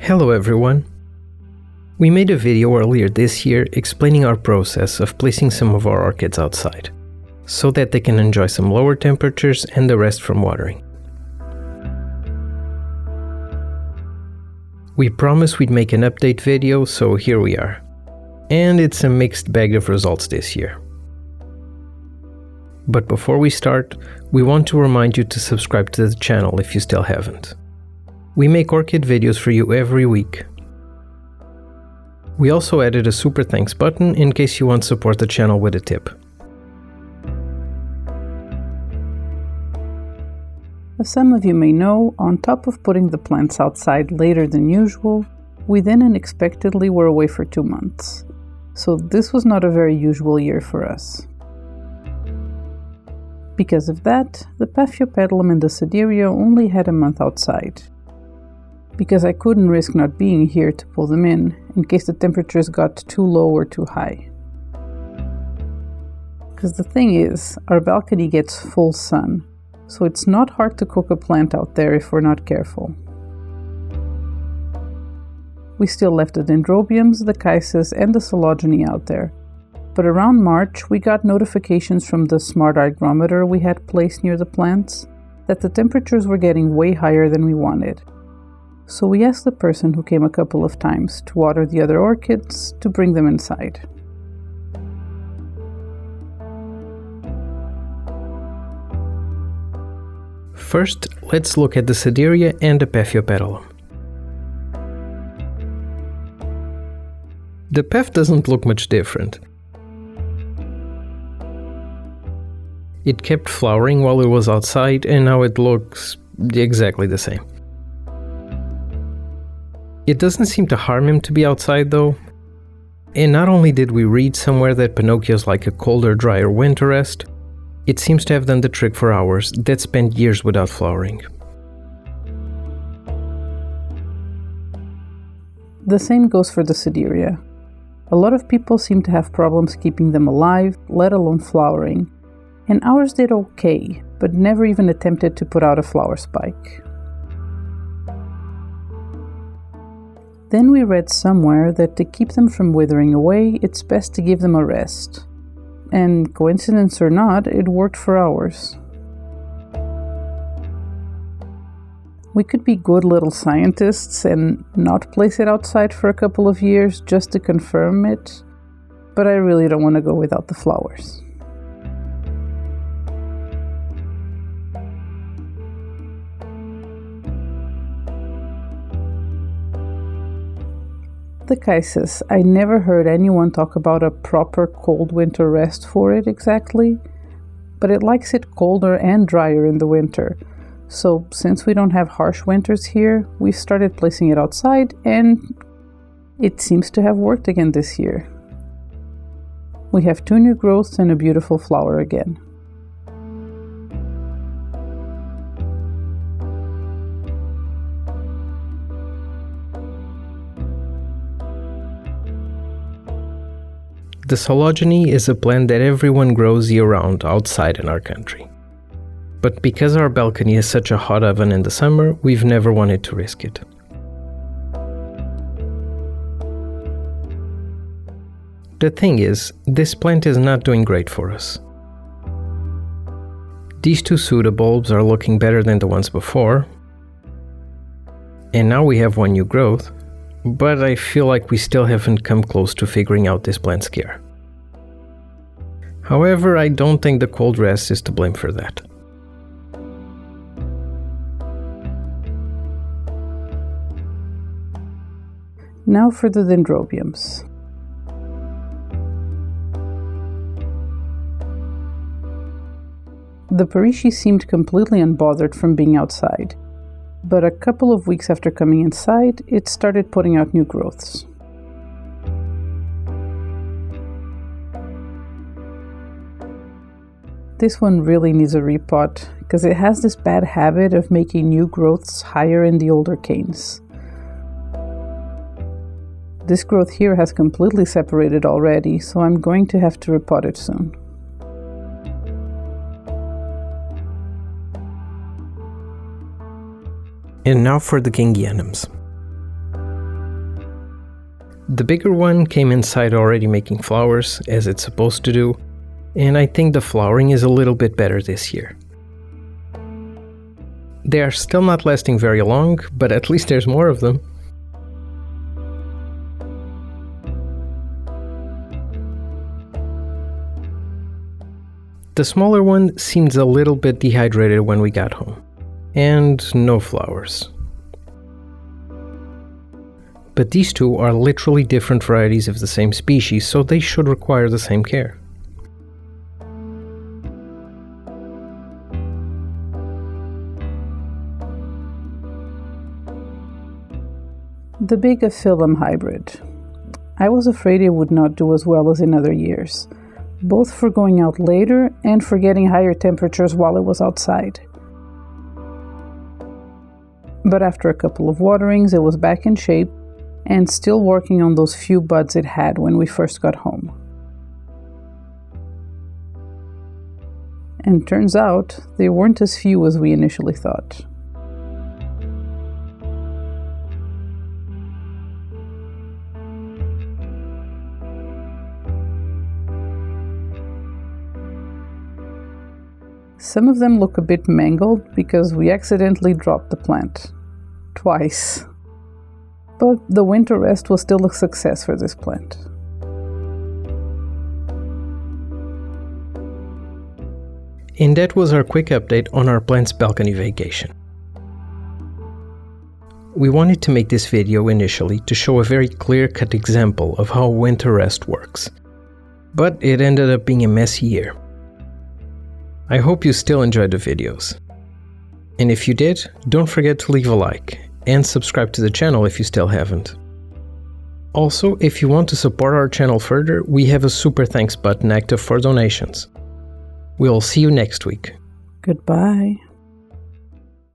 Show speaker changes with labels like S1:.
S1: Hello everyone! We made a video earlier this year explaining our process of placing some of our orchids outside, so that they can enjoy some lower temperatures and the rest from watering. We promised we'd make an update video, so here we are. And it's a mixed bag of results this year. But before we start, we want to remind you to subscribe to the channel if you still haven't. We make orchid videos for you every week. We also added a super thanks button in case you want to support the channel with a tip.
S2: As some of you may know, on top of putting the plants outside later than usual, we then unexpectedly were away for 2 months. So this was not a very usual year for us. Because of that, the paphiopedilum and the Sedirea only had a month outside. Because I couldn't risk not being here to pull them in case the temperatures got too low or too high. Because the thing is, our balcony gets full sun, so it's not hard to cook a plant out there if we're not careful. We still left the Dendrobiums, the Chysis, and the Coelogyne out there, but around March we got notifications from the smart hygrometer we had placed near the plants that the temperatures were getting way higher than we wanted. So we asked the person who came a couple of times to water the other orchids to bring them inside.
S1: First, let's look at the Sedirea and the paphiopedilum. The paph doesn't look much different. It kept flowering while it was outside, and now it looks exactly the same. It doesn't seem to harm him to be outside though. And not only did we read somewhere that Pinocchio's like a colder, drier winter rest, it seems to have done the trick for ours that spent years without flowering.
S2: The same goes for the Sedirea. A lot of people seem to have problems keeping them alive, let alone flowering, and ours did okay, but never even attempted to put out a flower spike. Then we read somewhere that to keep them from withering away, it's best to give them a rest. And coincidence or not, it worked for ours. We could be good little scientists and not place it outside for a couple of years just to confirm it, but I really don't want to go without the flowers. The Chysis, I never heard anyone talk about a proper cold winter rest for it exactly, but it likes it colder and drier in the winter. So since we don't have harsh winters here, we started placing it outside and it seems to have worked again this year. We have 2 new growths and a beautiful flower again.
S1: The Coelogyne is a plant that everyone grows year-round outside in our country. But because our balcony is such a hot oven in the summer, we've never wanted to risk it. The thing is, this plant is not doing great for us. These 2 pseudobulbs are looking better than the ones before, and now we have 1 new growth, but I feel like we still haven't come close to figuring out this plant scare. However, I don't think the cold rest is to blame for that.
S2: Now for the Dendrobiums. The parishii seemed completely unbothered from being outside, but a couple of weeks after coming inside, it started putting out new growths. This one really needs a repot, because it has this bad habit of making new growths higher in the older canes. This growth here has completely separated already, so I'm going to have to repot it soon.
S1: And now for the kingianums. The bigger one came inside already making flowers, as it's supposed to do, and I think the flowering is a little bit better this year. They are still not lasting very long, but at least there's more of them. The smaller one seems a little bit dehydrated when we got home, and no flowers. But these two are literally different varieties of the same species, so they should require the same care.
S2: The big paphiopedilum hybrid. I was afraid it would not do as well as in other years, both for going out later and for getting higher temperatures while it was outside. But after a couple of waterings, it was back in shape and still working on those few buds it had when we first got home. And turns out, they weren't as few as we initially thought. Some of them look a bit mangled because we accidentally dropped the plant. Twice. But the winter rest was still a success for this plant.
S1: And that was our quick update on our plant's balcony vacation. We wanted to make this video initially to show a very clear-cut example of how winter rest works. But it ended up being a messy year. I hope you still enjoyed the videos. And if you did, don't forget to leave a like and subscribe to the channel if you still haven't. Also, if you want to support our channel further, we have a super thanks button active for donations. We'll see you next week.
S2: Goodbye.